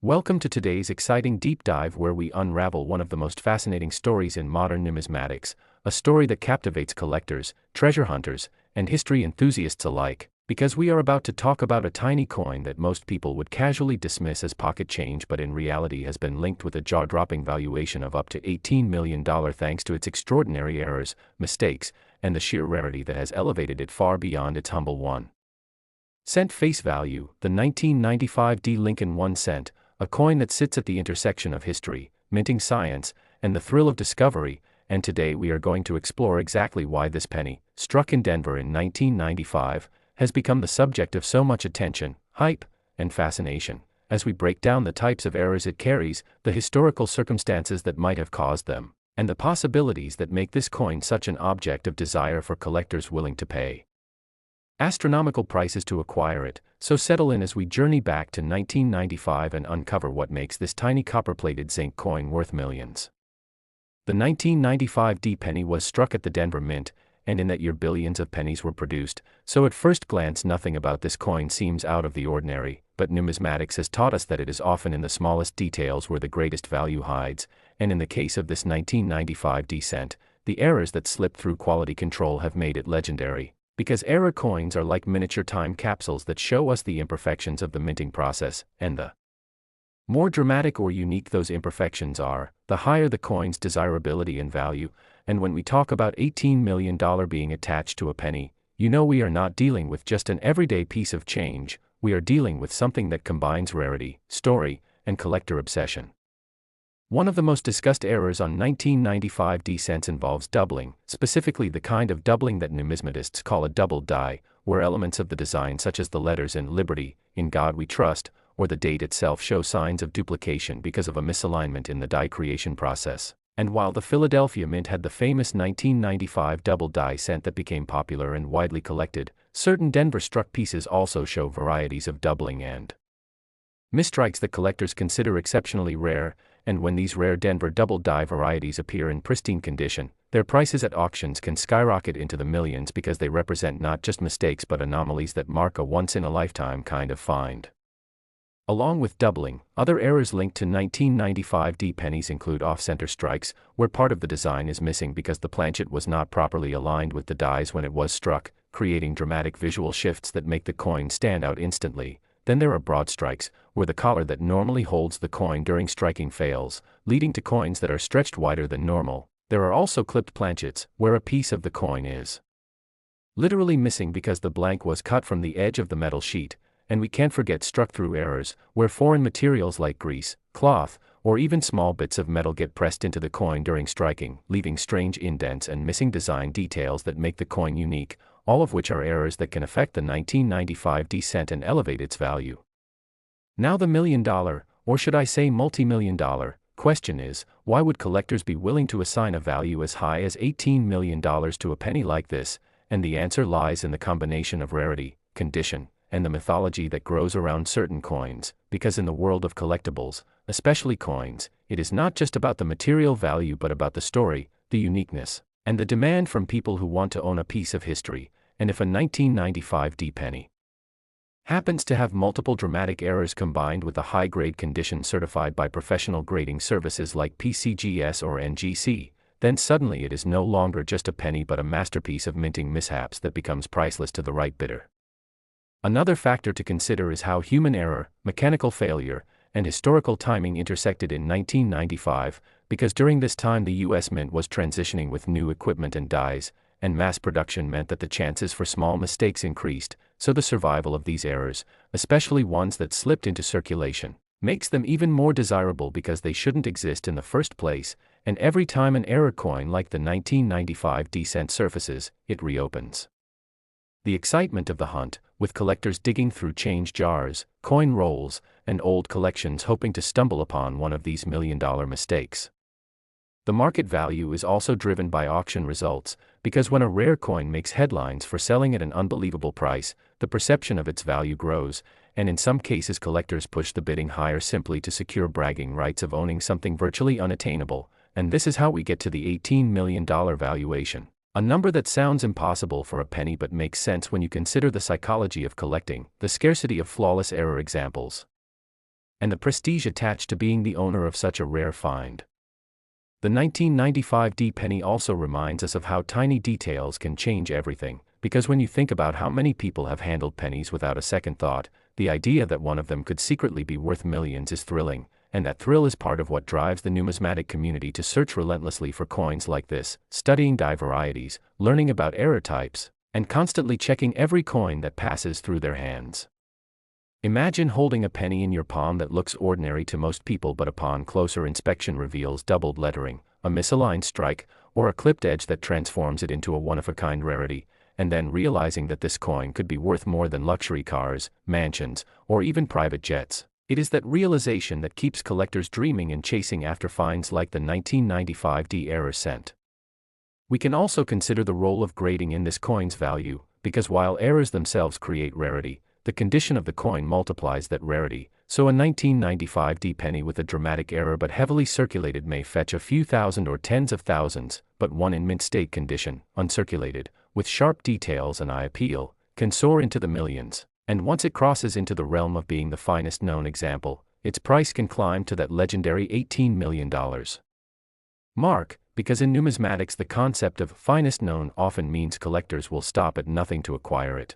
Welcome to today's exciting deep dive where we unravel one of the most fascinating stories in modern numismatics, a story that captivates collectors, treasure hunters, and history enthusiasts alike, because we are about to talk about a tiny coin that most people would casually dismiss as pocket change but in reality has been linked with a jaw-dropping valuation of up to $18 million thanks to its extraordinary errors, mistakes, and the sheer rarity that has elevated it far beyond its humble 1-cent face value. The 1995 D Lincoln 1 cent, a coin that sits at the intersection of history, minting science, and the thrill of discovery, and today we are going to explore exactly why this penny, struck in Denver in 1995, has become the subject of so much attention, hype, and fascination, as we break down the types of errors it carries, the historical circumstances that might have caused them, and the possibilities that make this coin such an object of desire for collectors willing to pay astronomical prices to acquire it. So settle in as we journey back to 1995 and uncover what makes this tiny copper-plated zinc coin worth millions. The 1995 D penny was struck at the Denver Mint, and in that year billions of pennies were produced, so at first glance nothing about this coin seems out of the ordinary, but numismatics has taught us that it is often in the smallest details where the greatest value hides, and in the case of this 1995 D cent, the errors that slipped through quality control have made it legendary. Because error coins are like miniature time capsules that show us the imperfections of the minting process, and the more dramatic or unique those imperfections are, the higher the coin's desirability and value. And when we talk about $18 million being attached to a penny, you know we are not dealing with just an everyday piece of change, we are dealing with something that combines rarity, story, and collector obsession. One of the most discussed errors on 1995 D cents involves doubling, specifically the kind of doubling that numismatists call a double die, where elements of the design such as the letters in Liberty, In God We Trust, or the date itself show signs of duplication because of a misalignment in the die creation process. And while the Philadelphia Mint had the famous 1995 double die cent that became popular and widely collected, certain Denver-struck pieces also show varieties of doubling and misstrikes that collectors consider exceptionally rare, and when these rare Denver double die varieties appear in pristine condition, their prices at auctions can skyrocket into the millions because they represent not just mistakes but anomalies that mark a once-in-a-lifetime kind of find. Along with doubling, other errors linked to 1995 D pennies include off-center strikes, where part of the design is missing because the planchet was not properly aligned with the dies when it was struck, creating dramatic visual shifts that make the coin stand out instantly. Then there are broad strikes, where the collar that normally holds the coin during striking fails, leading to coins that are stretched wider than normal. There are also clipped planchets, where a piece of the coin is literally missing because the blank was cut from the edge of the metal sheet, and we can't forget struck-through errors, where foreign materials like grease, cloth, or even small bits of metal get pressed into the coin during striking, leaving strange indents and missing design details that make the coin unique, all of which are errors that can affect the 1995 D cent and elevate its value. Now the million-dollar, or should I say multi-million-dollar, question is, why would collectors be willing to assign a value as high as $18 million to a penny like this? And the answer lies in the combination of rarity, condition, and the mythology that grows around certain coins, because in the world of collectibles, especially coins, it is not just about the material value but about the story, the uniqueness, and the demand from people who want to own a piece of history. And if a 1995 D penny happens to have multiple dramatic errors combined with a high-grade condition certified by professional grading services like PCGS or NGC, then suddenly it is no longer just a penny but a masterpiece of minting mishaps that becomes priceless to the right bidder. Another factor to consider is how human error, mechanical failure, and historical timing intersected in 1995, because during this time the U.S. Mint was transitioning with new equipment and dies, and mass production meant that the chances for small mistakes increased, so the survival of these errors, especially ones that slipped into circulation, makes them even more desirable because they shouldn't exist in the first place, and every time an error coin like the 1995 D cent surfaces, it reopens the excitement of the hunt, with collectors digging through change jars, coin rolls, and old collections hoping to stumble upon one of these million-dollar mistakes. The market value is also driven by auction results, because when a rare coin makes headlines for selling at an unbelievable price, the perception of its value grows, and in some cases collectors push the bidding higher simply to secure bragging rights of owning something virtually unattainable, and this is how we get to the $18 million valuation. A number that sounds impossible for a penny but makes sense when you consider the psychology of collecting, the scarcity of flawless error examples, and the prestige attached to being the owner of such a rare find. The 1995 penny also reminds us of how tiny details can change everything, because when you think about how many people have handled pennies without a second thought, the idea that one of them could secretly be worth millions is thrilling, and that thrill is part of what drives the numismatic community to search relentlessly for coins like this, studying die varieties, learning about error types, and constantly checking every coin that passes through their hands. Imagine holding a penny in your palm that looks ordinary to most people but upon closer inspection reveals doubled lettering, a misaligned strike, or a clipped edge that transforms it into a one-of-a-kind rarity, and then realizing that this coin could be worth more than luxury cars, mansions, or even private jets. It is that realization that keeps collectors dreaming and chasing after finds like the 1995 error cent. We can also consider the role of grading in this coin's value, because while errors themselves create rarity, the condition of the coin multiplies that rarity, so a 1995 penny with a dramatic error but heavily circulated may fetch a few thousand or tens of thousands, but one in mint state condition, uncirculated, with sharp details and eye appeal, can soar into the millions, and once it crosses into the realm of being the finest known example, its price can climb to that legendary $18 million mark, because in numismatics the concept of finest known often means collectors will stop at nothing to acquire it.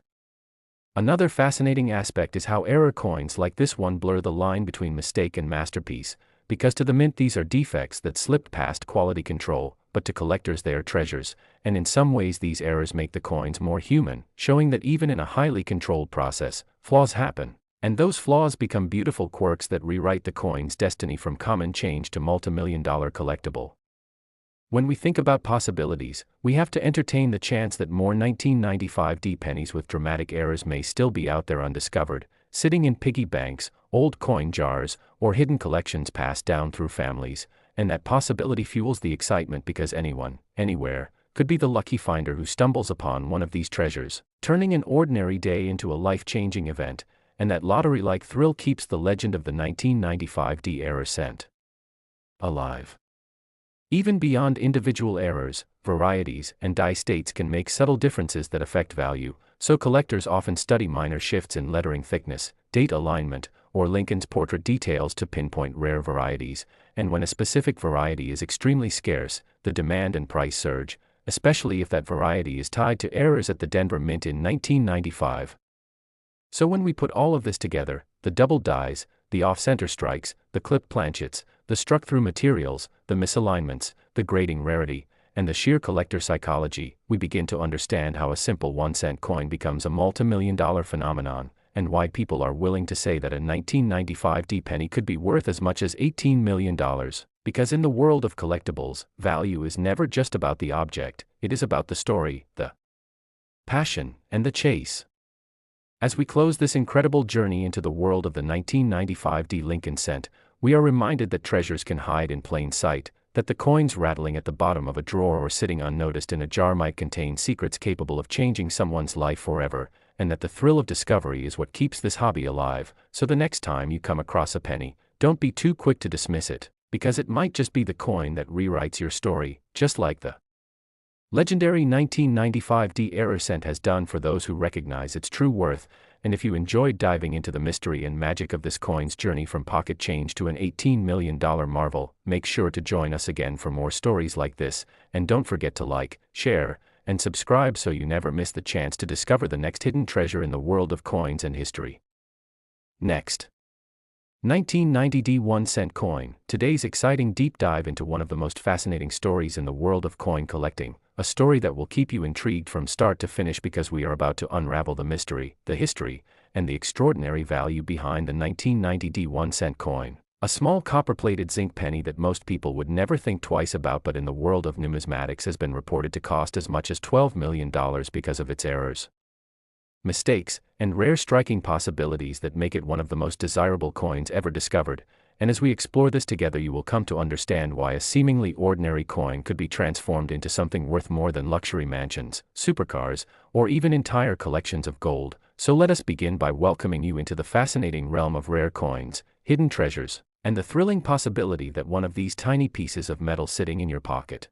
Another fascinating aspect is how error coins like this one blur the line between mistake and masterpiece, because to the mint these are defects that slipped past quality control, but to collectors they are treasures, and in some ways these errors make the coins more human, showing that even in a highly controlled process, flaws happen, and those flaws become beautiful quirks that rewrite the coin's destiny from common change to multi-million-dollar collectible. When we think about possibilities, we have to entertain the chance that more 1995 pennies with dramatic errors may still be out there undiscovered, sitting in piggy banks, old coin jars, or hidden collections passed down through families, and that possibility fuels the excitement because anyone, anywhere, could be the lucky finder who stumbles upon one of these treasures, turning an ordinary day into a life-changing event, and that lottery-like thrill keeps the legend of the 1995 error cent alive. Even beyond individual errors, varieties and die states can make subtle differences that affect value, so collectors often study minor shifts in lettering thickness, date alignment, or Lincoln's portrait details to pinpoint rare varieties, and when a specific variety is extremely scarce, the demand and price surge, especially if that variety is tied to errors at the Denver Mint in 1995. So when we put all of this together, the doubled dies, the off-center strikes, the clipped planchets, the struck-through materials, the misalignments, the grading rarity, and the sheer collector psychology, we begin to understand how a simple 1-cent coin becomes a multi-million-dollar phenomenon, and why people are willing to say that a 1995 penny could be worth as much as $18 million, because in the world of collectibles, value is never just about the object, it is about the story, the passion, and the chase. As we close this incredible journey into the world of the 1995 Lincoln cent, we are reminded that treasures can hide in plain sight, that the coins rattling at the bottom of a drawer or sitting unnoticed in a jar might contain secrets capable of changing someone's life forever, and that the thrill of discovery is what keeps this hobby alive. So the next time you come across a penny, don't be too quick to dismiss it, because it might just be the coin that rewrites your story, just like the legendary 1995 error cent has done for those who recognize its true worth. And if you enjoyed diving into the mystery and magic of this coin's journey from pocket change to an $18 million marvel, make sure to join us again for more stories like this, and don't forget to like, share, and subscribe so you never miss the chance to discover the next hidden treasure in the world of coins and history. Next, 1990 1-cent coin, today's exciting deep dive into one of the most fascinating stories in the world of coin collecting, a story that will keep you intrigued from start to finish because we are about to unravel the mystery, the history, and the extraordinary value behind the 1990 1-cent coin, a small copper-plated zinc penny that most people would never think twice about, but in the world of numismatics has been reported to cost as much as $12 million because of its errors, mistakes, and rare striking possibilities that make it one of the most desirable coins ever discovered. And as we explore this together, you will come to understand why a seemingly ordinary coin could be transformed into something worth more than luxury mansions, supercars, or even entire collections of gold. So let us begin by welcoming you into the fascinating realm of rare coins, hidden treasures, and the thrilling possibility that one of these tiny pieces of metal sitting in your pocket,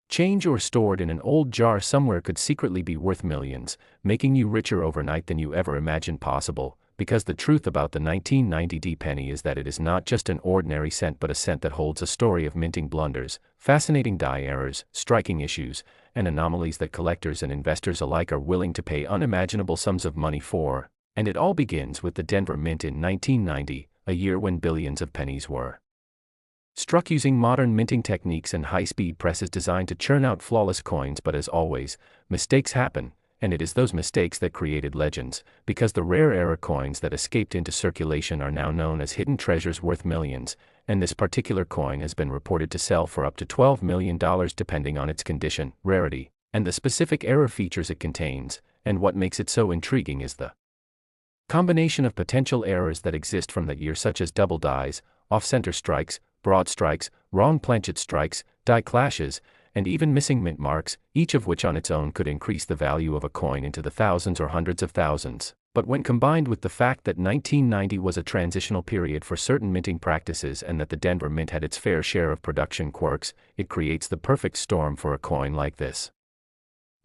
change or stored in an old jar somewhere, could secretly be worth millions, making you richer overnight than you ever imagined possible. because the truth about the 1990 penny is that it is not just an ordinary cent but a cent that holds a story of minting blunders, fascinating die errors, striking issues, and anomalies that collectors and investors alike are willing to pay unimaginable sums of money for. And it all begins with the Denver Mint in 1990, a year when billions of pennies were struck using modern minting techniques and high-speed presses designed to churn out flawless coins. But as always, mistakes happen, and it is those mistakes that created legends, because the rare error coins that escaped into circulation are now known as hidden treasures worth millions, and this particular coin has been reported to sell for up to $12 million depending on its condition, rarity, and the specific error features it contains. And what makes it so intriguing is the combination of potential errors that exist from that year, such as double dies, off-center strikes, broad strikes, wrong planchet strikes, die clashes, and even missing mint marks, each of which on its own could increase the value of a coin into the thousands or hundreds of thousands. But when combined with the fact that 1990 was a transitional period for certain minting practices and that the Denver Mint had its fair share of production quirks, it creates the perfect storm for a coin like this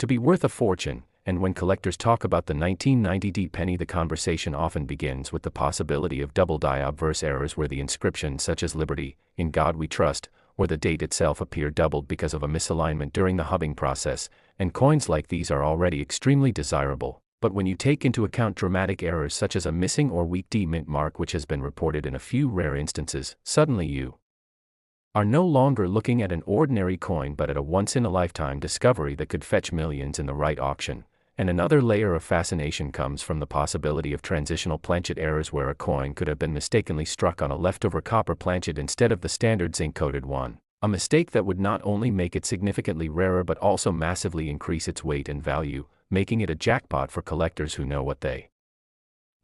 to be worth a fortune. And when collectors talk about the 1990 penny, the conversation often begins with the possibility of double die obverse errors where the inscription, such as "Liberty, in God we trust," or the date itself appear doubled because of a misalignment during the hubbing process, and coins like these are already extremely desirable. But when you take into account dramatic errors such as a missing or weak D mint mark, which has been reported in a few rare instances, suddenly you are no longer looking at an ordinary coin but at a once-in-a-lifetime discovery that could fetch millions in the right auction. And another layer of fascination comes from the possibility of transitional planchet errors where a coin could have been mistakenly struck on a leftover copper planchet instead of the standard zinc-coated one, a mistake that would not only make it significantly rarer but also massively increase its weight and value, making it a jackpot for collectors who know what they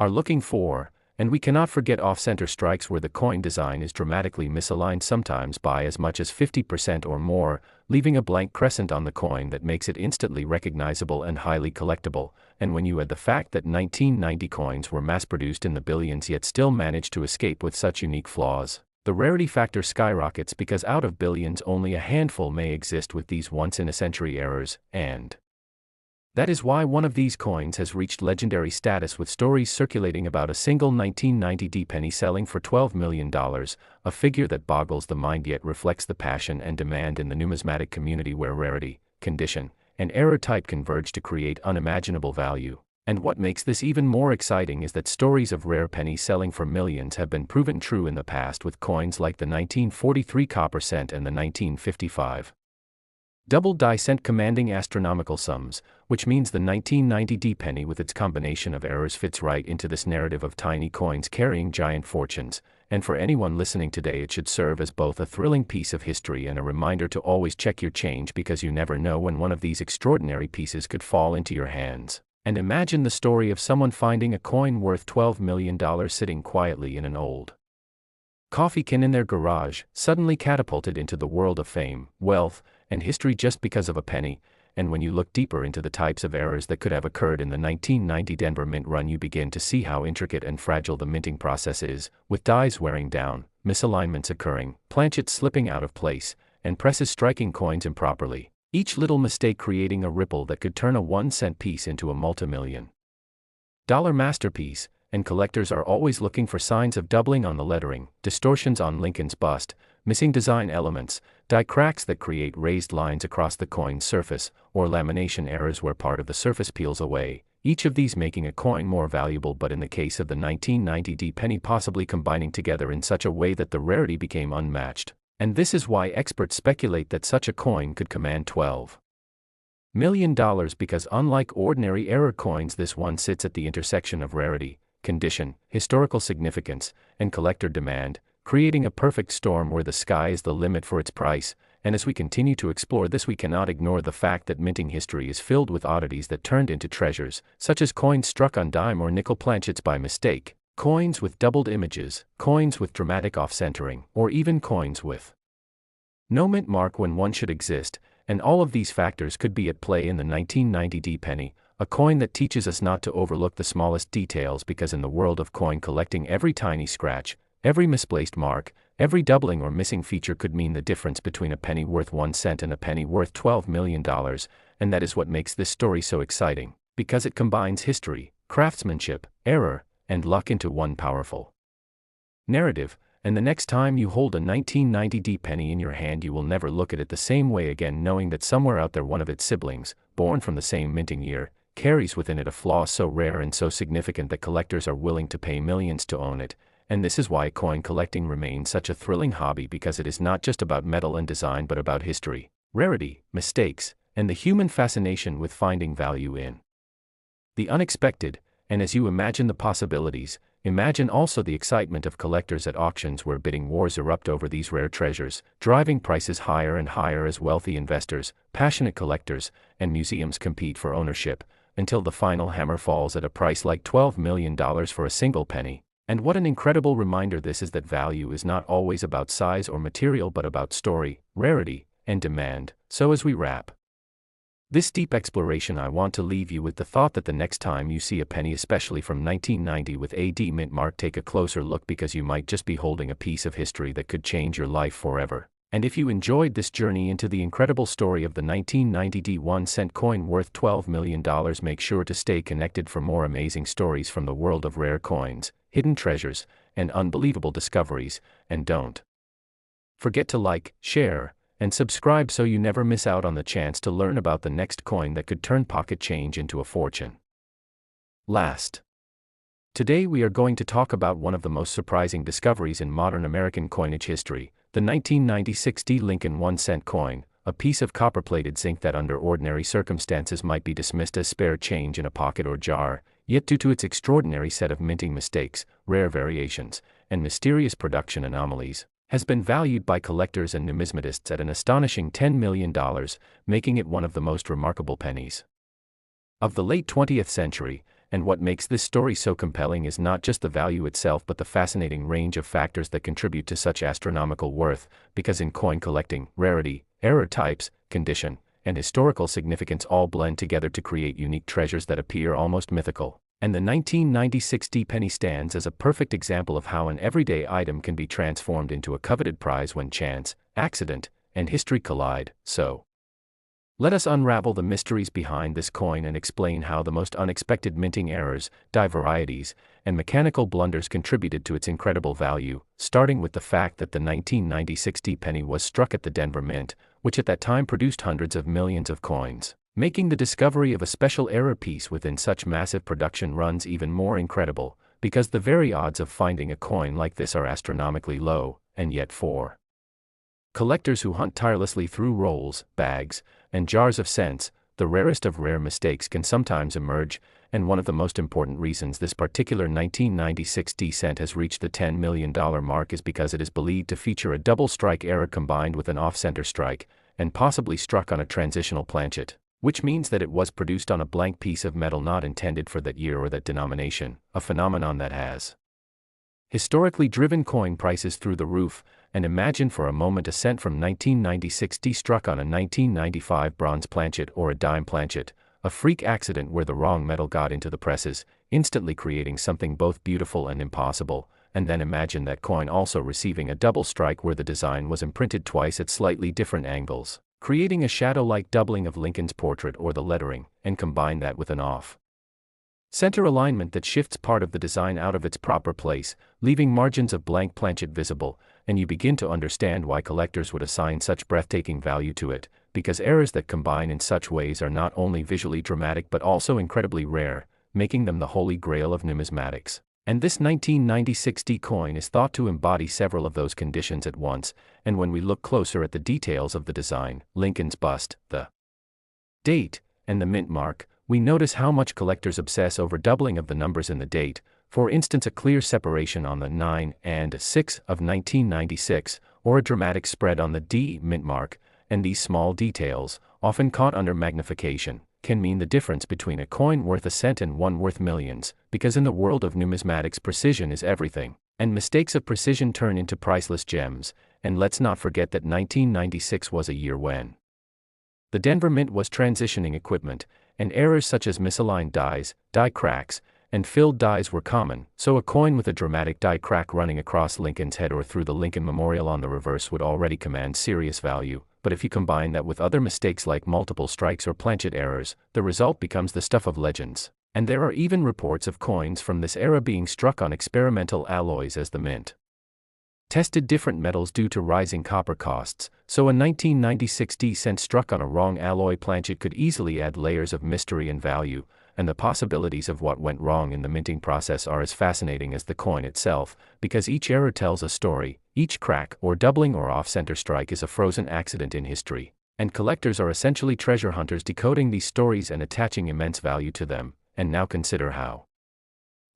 are looking for. And we cannot forget off-center strikes where the coin design is dramatically misaligned, sometimes by as much as 50% or more, leaving a blank crescent on the coin that makes it instantly recognizable and highly collectible. And when you add the fact that 1990 coins were mass-produced in the billions yet still managed to escape with such unique flaws, the rarity factor skyrockets, because out of billions only a handful may exist with these once-in-a-century errors, and that is why one of these coins has reached legendary status, with stories circulating about a single 1990 penny selling for $12 million, a figure that boggles the mind yet reflects the passion and demand in the numismatic community where rarity, condition, and error type converge to create unimaginable value. And what makes this even more exciting is that stories of rare pennies selling for millions have been proven true in the past, with coins like the 1943 copper cent and the 1955 double die cent commanding astronomical sums, which means the 1990 penny with its combination of errors fits right into this narrative of tiny coins carrying giant fortunes. And for anyone listening today, it should serve as both a thrilling piece of history and a reminder to always check your change, because you never know when one of these extraordinary pieces could fall into your hands. And imagine the story of someone finding a coin worth $12 million sitting quietly in an old coffee can in their garage, suddenly catapulted into the world of fame, wealth, and history just because of a penny. And when you look deeper into the types of errors that could have occurred in the 1990 Denver Mint run, you begin to see how intricate and fragile the minting process is, with dies wearing down, misalignments occurring, planchets slipping out of place, and presses striking coins improperly, each little mistake creating a ripple that could turn a 1-cent piece into a multi-million-dollar masterpiece. And collectors are always looking for signs of doubling on the lettering, distortions on Lincoln's bust, missing design elements, die cracks that create raised lines across the coin's surface, or lamination errors where part of the surface peels away, each of these making a coin more valuable, but in the case of the 1990 penny, possibly combining together in such a way that the rarity became unmatched. And this is why experts speculate that such a coin could command $12 million, because unlike ordinary error coins, this one sits at the intersection of rarity, condition, historical significance, and collector demand, creating a perfect storm where the sky is the limit for its price. And as we continue to explore this, we cannot ignore the fact that minting history is filled with oddities that turned into treasures, such as coins struck on dime or nickel planchets by mistake, coins with doubled images, coins with dramatic off-centering, or even coins with no mint mark when one should exist. And all of these factors could be at play in the 1990 penny, a coin that teaches us not to overlook the smallest details, because in the world of coin collecting, every tiny scratch, every misplaced mark, every doubling or missing feature could mean the difference between a penny worth 1 cent and a penny worth $12 million. And that is what makes this story so exciting, because it combines history, craftsmanship, error, and luck into one powerful narrative, and the next time you hold a 1990 penny in your hand you will never look at it the same way again, knowing that somewhere out there one of its siblings, born from the same minting year, carries within it a flaw so rare and so significant that collectors are willing to pay millions to own it. And this is why coin collecting remains such a thrilling hobby, because it is not just about metal and design but about history, rarity, mistakes, and the human fascination with finding value in the unexpected. And as you imagine the possibilities, imagine also the excitement of collectors at auctions where bidding wars erupt over these rare treasures, driving prices higher and higher as wealthy investors, passionate collectors, and museums compete for ownership, until the final hammer falls at a price like $12 million for a single penny. And what an incredible reminder this is, that value is not always about size or material but about story, rarity, and demand. So as we wrap this deep exploration, I want to leave you with the thought that the next time you see a penny, especially from 1990 with AD mint mark, take a closer look, because you might just be holding a piece of history that could change your life forever. And if you enjoyed this journey into the incredible story of the 1990 1-cent coin worth $12 million, make sure to stay connected for more amazing stories from the world of rare coins, hidden treasures, and unbelievable discoveries. And don't forget to like, share, and subscribe so you never miss out on the chance to learn about the next coin that could turn pocket change into a fortune. Today we are going to talk about one of the most surprising discoveries in modern American coinage history, the 1996 Lincoln 1-cent coin, a piece of copper-plated zinc that under ordinary circumstances might be dismissed as spare change in a pocket or jar, yet due to its extraordinary set of minting mistakes, rare variations, and mysterious production anomalies, has been valued by collectors and numismatists at an astonishing $10 million, making it one of the most remarkable pennies of the late 20th century. And what makes this story so compelling is not just the value itself but the fascinating range of factors that contribute to such astronomical worth, because in coin collecting, rarity, error types, condition, and historical significance all blend together to create unique treasures that appear almost mythical. And the 1996 penny stands as a perfect example of how an everyday item can be transformed into a coveted prize when chance, accident, and history collide. So, let us unravel the mysteries behind this coin and explain how the most unexpected minting errors, die varieties, and mechanical blunders contributed to its incredible value, starting with the fact that the 1996 penny was struck at the Denver Mint, which at that time produced hundreds of millions of coins, making the discovery of a special error piece within such massive production runs even more incredible, because the very odds of finding a coin like this are astronomically low. And yet for collectors who hunt tirelessly through rolls, bags, and jars of cents, the rarest of rare mistakes can sometimes emerge. And one of the most important reasons this particular 1996 cent has reached the $10 million mark is because it is believed to feature a double strike error combined with an off-center strike, and possibly struck on a transitional planchet, which means that it was produced on a blank piece of metal not intended for that year or that denomination, a phenomenon that has historically driven coin prices through the roof. And imagine for a moment a cent from 1996 struck on a 1995 bronze planchet or a dime planchet, a freak accident where the wrong metal got into the presses, instantly creating something both beautiful and impossible. And then imagine that coin also receiving a double strike where the design was imprinted twice at slightly different angles, creating a shadow-like doubling of Lincoln's portrait or the lettering, and combine that with an off-center alignment that shifts part of the design out of its proper place, leaving margins of blank planchet visible, and you begin to understand why collectors would assign such breathtaking value to it, because errors that combine in such ways are not only visually dramatic but also incredibly rare, making them the holy grail of numismatics. And this 1996 coin is thought to embody several of those conditions at once. And when we look closer at the details of the design, Lincoln's bust, the date, and the mint mark, we notice how much collectors obsess over doubling of the numbers in the date, for instance a clear separation on the 9 and 6 of 1996, or a dramatic spread on the D mint mark. And these small details, often caught under magnification, can mean the difference between a coin worth a cent and one worth millions, because in the world of numismatics precision is everything, and mistakes of precision turn into priceless gems. And let's not forget that 1996 was a year when the Denver Mint was transitioning equipment, and errors such as misaligned dies, die cracks, and filled dies were common. So a coin with a dramatic die crack running across Lincoln's head or through the Lincoln Memorial on the reverse would already command serious value. But if you combine that with other mistakes like multiple strikes or planchet errors, the result becomes the stuff of legends. And there are even reports of coins from this era being struck on experimental alloys as the mint tested different metals due to rising copper costs, so a 1996 cent struck on a wrong alloy planchet could easily add layers of mystery and value, and the possibilities of what went wrong in the minting process are as fascinating as the coin itself, because each error tells a story, each crack or doubling or off-center strike is a frozen accident in history, and collectors are essentially treasure hunters decoding these stories and attaching immense value to them. And now consider how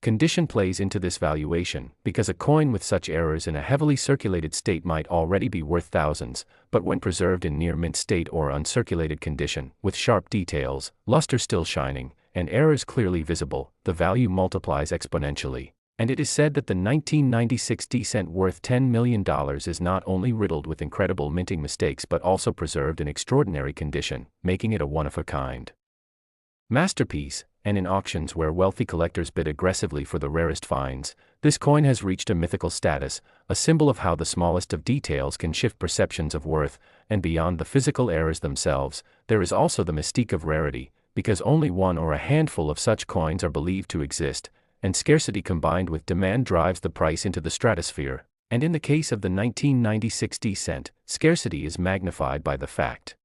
condition plays into this valuation, because a coin with such errors in a heavily circulated state might already be worth thousands, but when preserved in near mint state or uncirculated condition, with sharp details, luster still shining, and errors clearly visible, the value multiplies exponentially. And it is said that the 1996 cent worth $10 million is not only riddled with incredible minting mistakes but also preserved in extraordinary condition, making it a one-of-a-kind masterpiece. And in auctions where wealthy collectors bid aggressively for the rarest finds, this coin has reached a mythical status, a symbol of how the smallest of details can shift perceptions of worth, and beyond the physical errors themselves, there is also the mystique of rarity, because only one or a handful of such coins are believed to exist, and scarcity combined with demand drives the price into the stratosphere. And in the case of the 1996 cent, scarcity is magnified by the fact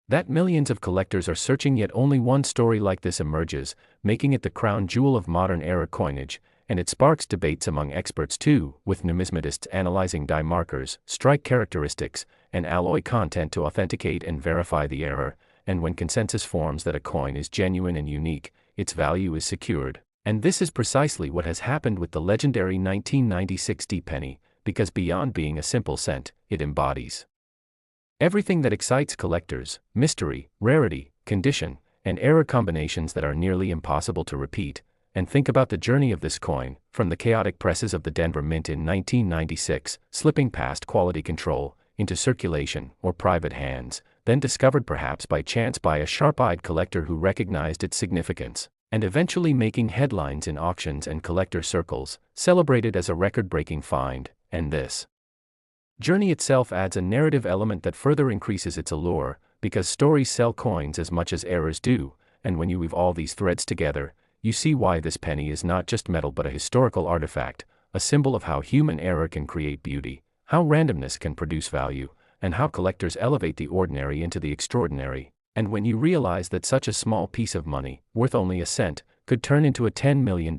that millions of collectors are searching, yet only one story like this emerges, making it the crown jewel of modern-era coinage, and it sparks debates among experts too, with numismatists analyzing die markers, strike characteristics, and alloy content to authenticate and verify the error, and when consensus forms that a coin is genuine and unique, its value is secured. And this is precisely what has happened with the legendary 1996 penny, because beyond being a simple cent, it embodies everything that excites collectors: mystery, rarity, condition, and error combinations that are nearly impossible to repeat. And think about the journey of this coin, from the chaotic presses of the Denver Mint in 1996, slipping past quality control, into circulation or private hands, then discovered perhaps by chance by a sharp-eyed collector who recognized its significance, and eventually making headlines in auctions and collector circles, celebrated as a record-breaking find. And this journey itself adds a narrative element that further increases its allure, because stories sell coins as much as errors do, and when you weave all these threads together, you see why this penny is not just metal but a historical artifact, a symbol of how human error can create beauty, how randomness can produce value, and how collectors elevate the ordinary into the extraordinary. And when you realize that such a small piece of money, worth only a cent, could turn into a $10 million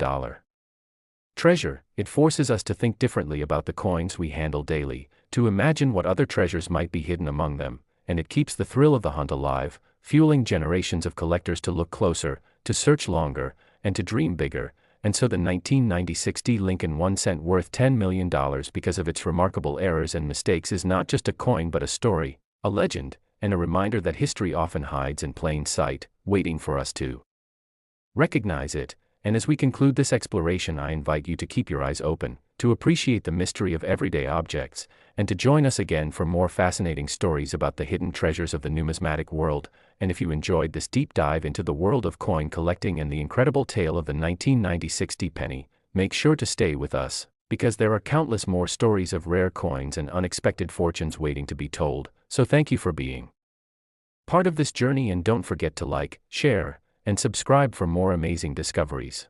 treasure, it forces us to think differently about the coins we handle daily, to imagine what other treasures might be hidden among them, and it keeps the thrill of the hunt alive, fueling generations of collectors to look closer, to search longer, and to dream bigger. And so the 1996 Lincoln 1 cent worth $10 million because of its remarkable errors and mistakes is not just a coin but a story, a legend, and a reminder that history often hides in plain sight, waiting for us to recognize it. And as we conclude this exploration, I invite you to keep your eyes open, to appreciate the mystery of everyday objects, and to join us again for more fascinating stories about the hidden treasures of the numismatic world. And if you enjoyed this deep dive into the world of coin collecting and the incredible tale of the 1996 penny, make sure to stay with us, because there are countless more stories of rare coins and unexpected fortunes waiting to be told. So thank you for being part of this journey, and don't forget to like, share, and subscribe for more amazing discoveries.